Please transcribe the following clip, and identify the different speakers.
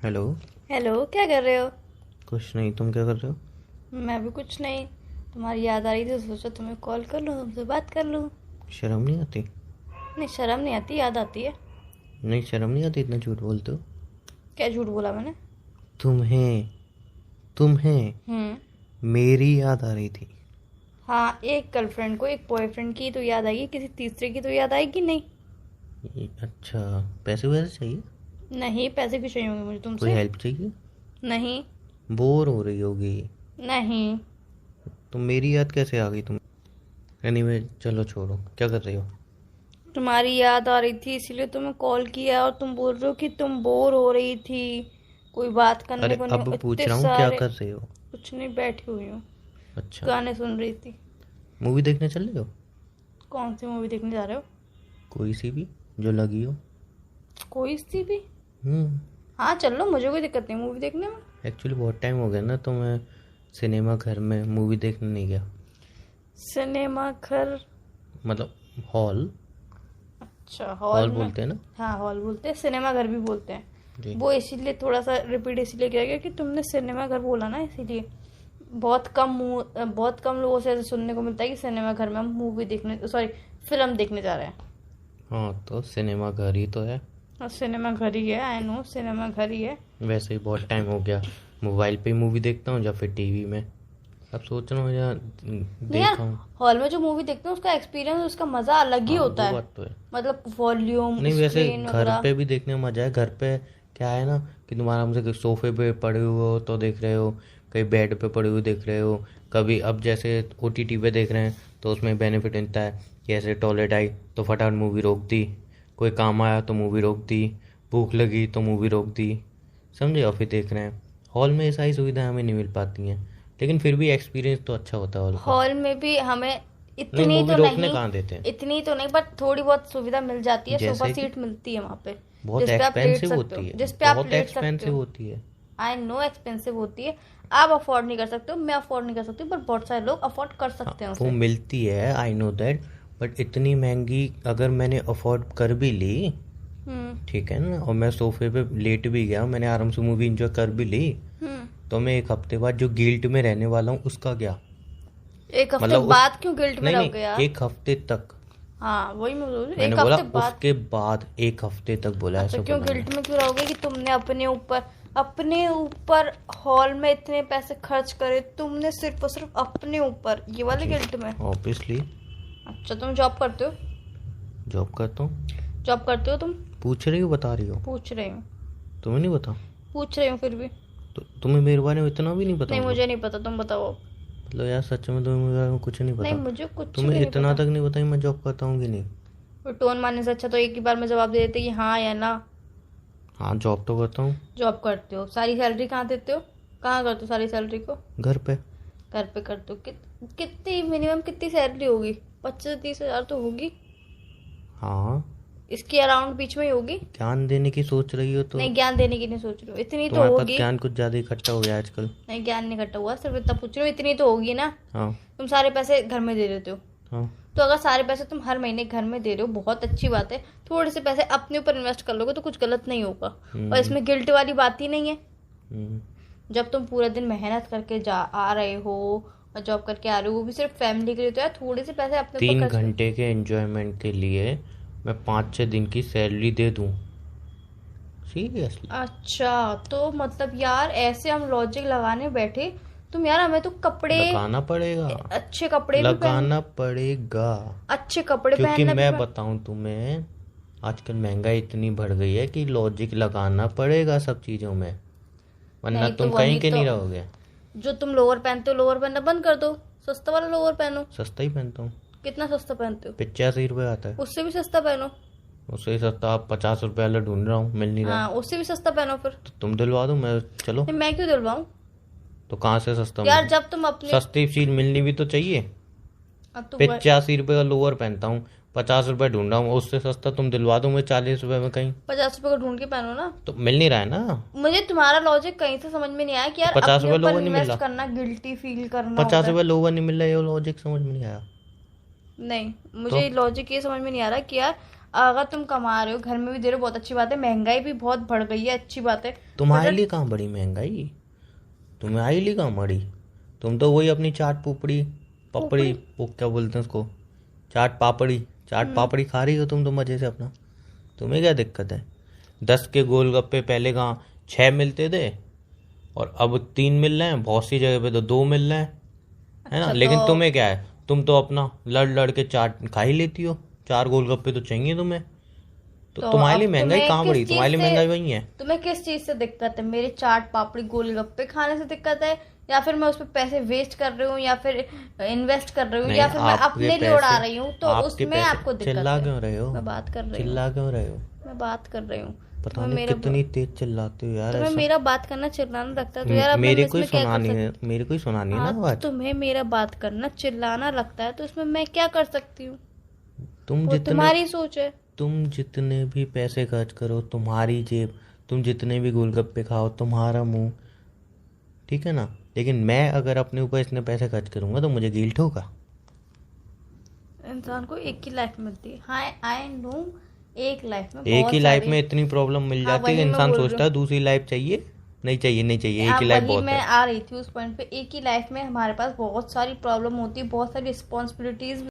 Speaker 1: Hello.
Speaker 2: Hello, क्या कर रहे हो?
Speaker 1: कुछ नहीं, तुम क्या कर रहे हो?
Speaker 2: मैं भी कुछ नहीं। तुम्हारी याद आ रही थी तो सोचा तुम्हें कॉल कर लूँ, तुमसे बात कर लूँ।
Speaker 1: शर्म नहीं आती?
Speaker 2: नहीं, शर्म नहीं आती, याद आती है।
Speaker 1: नहीं, शर्म नहीं आती, इतना झूठ बोलते हो।
Speaker 2: क्या झूठ बोला मैंने?
Speaker 1: तुम्हें तुम्हें
Speaker 2: हम्म।
Speaker 1: मेरी याद आ रही थी।
Speaker 2: हाँ, एक गर्लफ्रेंड को एक बॉयफ्रेंड की तो याद आएगी, किसी तीसरे की तो याद आएगी नहीं।
Speaker 1: अच्छा, पैसे वैसे चाहिए?
Speaker 2: नहीं, पैसे क्यों चाहिए होंगे मुझे
Speaker 1: कोई
Speaker 2: तुमसे?
Speaker 1: हेल्प चाहिए?
Speaker 2: नहीं।
Speaker 1: बोर हो रही होगी।
Speaker 2: नहीं।
Speaker 1: तो मेरी याद कैसे आ गई तुम? एनीवे, चलो छोड़ो, क्या कर रही हो?
Speaker 2: तुम्हारी याद आ रही थी इसीलिए तुम्हें कॉल किया, और तुम बोल रहे हो कि तुम बोर हो रही थी, कोई बात करने
Speaker 1: अरे
Speaker 2: को नहीं,
Speaker 1: अब पूछ
Speaker 2: इतने
Speaker 1: रहा हूँ, क्या
Speaker 2: सारे।
Speaker 1: कर रही हो?
Speaker 2: कुछ नहीं, बैठी हुई हूँ,
Speaker 1: अच्छा।
Speaker 2: गाने सुन रही थी।
Speaker 1: मूवी देखने चल रहे हो?
Speaker 2: कौन सी मूवी देखने जा रहे हो?
Speaker 1: कोई सी भी जो लगी हो।
Speaker 2: कोई सी भी?
Speaker 1: हम्म।
Speaker 2: हाँ, चल लो, मुझे कोई दिक्कत नहीं मूवी देखने में।
Speaker 1: एक्चुअली बहुत टाइम हो गया ना, तो मैं सिनेमा घर में मूवी देखने नहीं गया।
Speaker 2: सिनेमा घर?
Speaker 1: मतलब हॉल।
Speaker 2: अच्छा,
Speaker 1: हॉल
Speaker 2: हॉल में।
Speaker 1: बोलते हैं ना?
Speaker 2: हाँ, हॉल बोलते हैं, सिनेमा घर भी बोलते हैं।
Speaker 1: जी।
Speaker 2: वो इसीलिए थोड़ा सा रिपीट इसलिए किया गया कि तुमने सिनेमा घर बोला ना, इसीलिए। बहुत कम लोगों से ऐसे सुनने को मिलता है कि सिनेमा घर में हम मूवी देखने, सॉरी, फिल्म देखने जा रहे हैं।
Speaker 1: हाँ, तो सिनेमा घर ही तो है।
Speaker 2: और सिनेमा घर ही है, आई नो, सिनेमा घर ही है।
Speaker 1: वैसे ही बहुत टाइम हो गया मोबाइल पे ही मूवी देखता हूँ या फिर टीवी में। अब सोच रहा हूँ यार
Speaker 2: नहीं यार,
Speaker 1: देखा हूँ।
Speaker 2: हॉल में जो मूवी देखते हैं उसका एक्सपीरियंस, उसका मजा अलग ही
Speaker 1: हाँ,
Speaker 2: होता
Speaker 1: वो
Speaker 2: है।
Speaker 1: बात तो है।
Speaker 2: मतलब वॉल्यूम,
Speaker 1: नहीं, वैसे
Speaker 2: स्क्रीन
Speaker 1: घर
Speaker 2: वगैरह।
Speaker 1: पे भी देखने में मजा है। घर पे क्या है ना कि तुम आराम से सोफे पे पड़े हुए हो तो देख रहे हो, कहीं बेड पे पड़े हुए देख रहे हो, कभी अब जैसे ओटीटी पे देख रहे हैं तो उसमें बेनिफिट मिलता है कि ऐसे टॉयलेट आई तो फटाफट मूवी रोक दी, कोई काम आया तो मूवी रोक दी, भूख लगी तो मूवी रोक दी, समझे, और फिर देख रहे हैं। हॉल में ये सारी सुविधाएं हमें नहीं मिल पाती हैं, लेकिन फिर भी एक्सपीरियंस तो अच्छा होता है हॉल का।
Speaker 2: हॉल में भी हमें
Speaker 1: नहीं,
Speaker 2: इतनी
Speaker 1: मूवी
Speaker 2: तो
Speaker 1: रोकने
Speaker 2: नहीं,
Speaker 1: कहाँ देते हैं?
Speaker 2: इतनी तो नहीं, बट थोड़ी बहुत सुविधा मिल जाती है, सोफा
Speaker 1: जैसे कि
Speaker 2: सीट मिलती है वहाँ पे,
Speaker 1: बहुत
Speaker 2: जिस पे आप लेट
Speaker 1: एक्सपेंसिव
Speaker 2: सकते
Speaker 1: होती
Speaker 2: हो,
Speaker 1: है,
Speaker 2: जिस पे आप
Speaker 1: बहुत
Speaker 2: लेट सकते
Speaker 1: एक्सपेंसिव
Speaker 2: हो।
Speaker 1: होती है।
Speaker 2: आई नो एक्सपेंसिव होती है, आप अफोर्ड नहीं कर सकते हो, मैं अफोर्ड नहीं कर सकती, पर बहुत सारे लोग अफोर्ड कर
Speaker 1: हाँ,
Speaker 2: सकते हैं
Speaker 1: वो
Speaker 2: उसे।
Speaker 1: मिलती है, आई नो दैट। बट इतनी महंगी अगर मैंने अफोर्ड कर भी ली,
Speaker 2: हम्म।
Speaker 1: ठीक है ना, और मैं सोफे पे लेट भी गया, मैंने आराम से मूवी इंजॉय कर भी ली,
Speaker 2: हम्म।
Speaker 1: तो मैं एक हफ्ते बाद जो गिल्ट में रहने वाला हूँ उसका क्या?
Speaker 2: एक हफ्ते
Speaker 1: मतलब उस
Speaker 2: बाद क्यों गिल्ट में
Speaker 1: नहीं नहीं,
Speaker 2: रहोगे यार?
Speaker 1: एक हफ्ते तक।
Speaker 2: हाँ, वही मैं बोल रही हूँ,
Speaker 1: मैंने
Speaker 2: एक
Speaker 1: बोला
Speaker 2: हफ्ते बाद।
Speaker 1: उसके बाद, एक हफ्ते तक बोला,
Speaker 2: अच्छा,
Speaker 1: ऐसा
Speaker 2: क्यों
Speaker 1: बोला मैंने।
Speaker 2: गिल्ट में क्यों रहोगे कि तुमने अपने ऊपर हॉल में इतने पैसे खर्च करे, तुमने सिर्फ और सिर्फ अपने ऊपर, ये वाले
Speaker 1: जी,
Speaker 2: गिल्ट में?
Speaker 1: ऑब्वियसली।
Speaker 2: अच्छा, तुम जॉब करते हो?
Speaker 1: जॉब करता हूँ।
Speaker 2: जॉब करते हो तुम?
Speaker 1: पूछ रही हो, बता रही हो?
Speaker 2: पूछ रही हूँ।
Speaker 1: तुम्हें नहीं पता?
Speaker 2: पूछ रही हूँ फिर भी।
Speaker 1: तो तुम्हें मेरे बारे में इतना भी नहीं पता
Speaker 2: नहीं,
Speaker 1: मतलब?
Speaker 2: मुझे नहीं पता, तुम बताओ।
Speaker 1: मतलब यार सच में तुम्हें मेरे बारे में कुछ नहीं
Speaker 2: नहीं,
Speaker 1: पता?
Speaker 2: मुझे कुछ
Speaker 1: तुम्हें
Speaker 2: भी नहीं
Speaker 1: इतना
Speaker 2: पता।
Speaker 1: तक नहीं पता कि मैं जॉब करता हूँ कि नहीं?
Speaker 2: तो टोन मारने से अच्छा तो एक ही बार में जवाब दे देते कि हाँ या ना।
Speaker 1: हाँ, जॉब तो करता हूँ।
Speaker 2: जॉब करते हो, सारी सैलरी कहाँ देते हो? कहाँ करते हो सारी सैलरी को?
Speaker 1: घर पे।
Speaker 2: घर पे करते हो? कितनी मिनिमम कितनी सैलरी होगी? 25 से 30 हज़ार तो होगी।
Speaker 1: हाँ।
Speaker 2: इसके अराउंड बीच में ही होगी।
Speaker 1: ज्ञान देने की सोच रही हो तो?
Speaker 2: नहीं, ज्ञान देने की नहीं सोच रही हो, इतनी तो
Speaker 1: तुम्हारे पास
Speaker 2: होगी।
Speaker 1: ज्ञान कुछ ज्यादा इकट्ठा हो गया आजकल।
Speaker 2: नहीं, ज्ञान नहीं इकट्ठा हुआ, सिर्फ इतना पूछ रही हूँ, इतनी तो होगी ना।
Speaker 1: हाँ।
Speaker 2: तुम सारे पैसे घर में दे देते हो,
Speaker 1: हाँ।
Speaker 2: तो अगर सारे पैसे तुम हर महीने घर में दे रहे हो, बहुत अच्छी बात है। थोड़े से पैसे अपने ऊपर इन्वेस्ट कर लोगे तो कुछ गलत नहीं होगा, और इसमें गिल्ट वाली बात ही नहीं है।
Speaker 1: हम्म।
Speaker 2: जब तुम पूरा दिन मेहनत करके जा आ रहे हो और जॉब करके आ रहे हो, वो भी सिर्फ फैमिली के लिए, तो यार थोड़े से पैसे अपने ऊपर
Speaker 1: 3
Speaker 2: खर्च।
Speaker 1: घंटे के एंजॉयमेंट के लिए मैं 5-6 दिन की सैलरी दे दूँ? सीरियसली?
Speaker 2: अच्छा, तो मतलब यार ऐसे हम लॉजिक लगाने बैठे, तुम यार हमें तो कपड़े,
Speaker 1: लगाना पड़ेगा।
Speaker 2: अच्छे कपड़े भी पहन,
Speaker 1: लगाना पड़ेगा।
Speaker 2: अच्छे कपड़े
Speaker 1: क्योंकि
Speaker 2: पहनना भी
Speaker 1: मैं बताऊं तुम्हें, आजकल महंगाई इतनी बढ़ गई है कि लॉजिक लगाना पड़ेगा सब चीजों में, वरना
Speaker 2: नहीं तो
Speaker 1: तुम
Speaker 2: वही
Speaker 1: कहीं के
Speaker 2: तो,
Speaker 1: नहीं रहोगे।
Speaker 2: जो तुम लोअर पहनते हो, लोअर पहनना बंद कर दो, सस्ता वाला लोअर पहनो।
Speaker 1: सस्ता ही पहनता हूँ।
Speaker 2: कितना सस्ता पहनते हो?
Speaker 1: 85 रुपये आता है।
Speaker 2: उससे भी सस्ता पहनो।
Speaker 1: उससे ही सस्ता आप 50 रुपये वाला ढूंढ रहा हूँ, मिल नहीं रहा।
Speaker 2: हाँ, उससे भी सस्ता पहनो फिर।
Speaker 1: तो तुम दिलवा दो, मैं चलो।
Speaker 2: नहीं, मैं क्यों दिलवाऊं?
Speaker 1: तो कहाँ से सस्ता
Speaker 2: यार
Speaker 1: मिले?
Speaker 2: जब तुम अपने,
Speaker 1: सस्ती चीज मिलनी भी तो चाहिए।
Speaker 2: अब तुम
Speaker 1: 85 रुपये का लोअर पहनता हूँ, 50 रुपये ढूंढ रहा हूँ, उससे सस्ता तुम दिलवा दो मुझे 40 रुपये में कहीं।
Speaker 2: 50 रुपए का ढूंढ के पहनो ना।
Speaker 1: तो मिल नहीं रहा है ना।
Speaker 2: मुझे तुम्हारा लॉजिक कहीं से समझ में नहीं आया कि यार
Speaker 1: 50
Speaker 2: अपने
Speaker 1: रुपये
Speaker 2: ऊपर
Speaker 1: लोअर नहीं मिल
Speaker 2: इन्वेस्ट
Speaker 1: रहा।
Speaker 2: करना गिल्टी फील करना
Speaker 1: 50
Speaker 2: होता है।
Speaker 1: रुपये लोअर नहीं मिल रहा, ये लॉजिक समझ में नहीं आया।
Speaker 2: नहीं,
Speaker 1: तो
Speaker 2: मुझे लॉजिक ये समझ में नहीं आ रहा कि यार अगर तुम कमा रहे हो, घर में भी दे रहे हो, बहुत अच्छी बात है। महंगाई भी बहुत बढ़ गई है, अच्छी बात है।
Speaker 1: तुम्हारे लिए कहाँ बड़ी महंगाई, तुम्हारे लिए कहाँ बड़ी? तुम तो वही अपनी चाट पुपड़ी पपड़ी, वो क्या बोलते हैं उसको, चाट पापड़ी खा रही हो तुम तो मजे से अपना। तुम्हें क्या दिक्कत है? 10 के गोलगप्पे पहले कहाँ 6 मिलते थे और अब 3 मिल रहे हैं, बहुत सी जगह पे तो 2 मिल रहे हैं, है ना।
Speaker 2: अच्छा,
Speaker 1: लेकिन
Speaker 2: तो
Speaker 1: तुम्हें क्या है, तुम तो अपना लड़ के चाट खा ही लेती हो, 4 गोलगप्पे तो चाहिए तुम्हें। तो तुम्हारे लिए
Speaker 2: अब
Speaker 1: महंगाई
Speaker 2: तुम्हें
Speaker 1: कहाँ
Speaker 2: किस
Speaker 1: बढ़ी?
Speaker 2: चीज
Speaker 1: तुम्हारे लिए
Speaker 2: से
Speaker 1: महंगाई वही है।
Speaker 2: तुम्हें किस चीज से दिक्कत है? मेरे चाट पापड़ी गोलगप्पे खाने से दिक्कत है, या फिर मैं उस पर पैसे वेस्ट कर रही हूँ, या फिर इन्वेस्ट कर रही हूँ,
Speaker 1: नहीं,
Speaker 2: या फिर मैं
Speaker 1: आपके
Speaker 2: अपने लिए उड़ा
Speaker 1: पैसे,
Speaker 2: रही हूँ, तो
Speaker 1: आपके
Speaker 2: उसमें
Speaker 1: पैसे
Speaker 2: आपको दिक्कत
Speaker 1: चिल्ला
Speaker 2: है।
Speaker 1: क्यों रहे हो?
Speaker 2: मैं बात कर रही हूँ,
Speaker 1: चिल्ला क्यों रहे हो?
Speaker 2: मैं बात कर रही हूँ।
Speaker 1: पता
Speaker 2: तुम्हें
Speaker 1: नहीं
Speaker 2: मेरा
Speaker 1: कितनी तेज चिल्लाते हो यार
Speaker 2: तुम्हें
Speaker 1: ऐसा।
Speaker 2: मेरा बात करना चिल्लाना लगता है, तो यार अब मैं
Speaker 1: मेरे को ही
Speaker 2: इसमें क्या कर
Speaker 1: सुनानी
Speaker 2: सकती
Speaker 1: है, मेरे को ही सुनानी है ना
Speaker 2: हाँ, तो
Speaker 1: बात।
Speaker 2: तुम्हें मेरा बात करना चिल्लाना लगता है, तो इसमें मैं क्या कर सकती हूँ?
Speaker 1: तुम
Speaker 2: वो
Speaker 1: जितने
Speaker 2: तुम्हारी सोच है।
Speaker 1: तुम जितने भी पैसे खर्च करो तुम्हारी जेब, तुम जितने भी गोलगप्पे खाओ तुम्हारा मुंह, ठीक है ना। लेकिन मैं अगर अपने ऊपर इतने पैसे खर्च करूंगा तो मुझे गिल्ट होगा।
Speaker 2: इंसान को एक ही लाइफ मिलती है। हाँ, आई नो, एक लाइफ में
Speaker 1: एक
Speaker 2: बहुत
Speaker 1: ही लाइफ
Speaker 2: सारी।
Speaker 1: में इतनी प्रॉब्लम मिल
Speaker 2: हाँ,
Speaker 1: जाती है कि
Speaker 2: वही मैं
Speaker 1: इंसान
Speaker 2: बोल रही
Speaker 1: सोचता
Speaker 2: हूँ।
Speaker 1: है दूसरी लाइफ चाहिए, नहीं चाहिए, नहीं चाहिए, एक
Speaker 2: हाँ,
Speaker 1: ही लाइफ
Speaker 2: वही
Speaker 1: बहुत
Speaker 2: मैं
Speaker 1: है।
Speaker 2: आ रही थी उस पॉइंट पे। एक ही लाइफ में हमारे पास बहुत सारी प्रॉब्लम होती है, बहुत सारी रिस्पॉन्सिबिलिटीज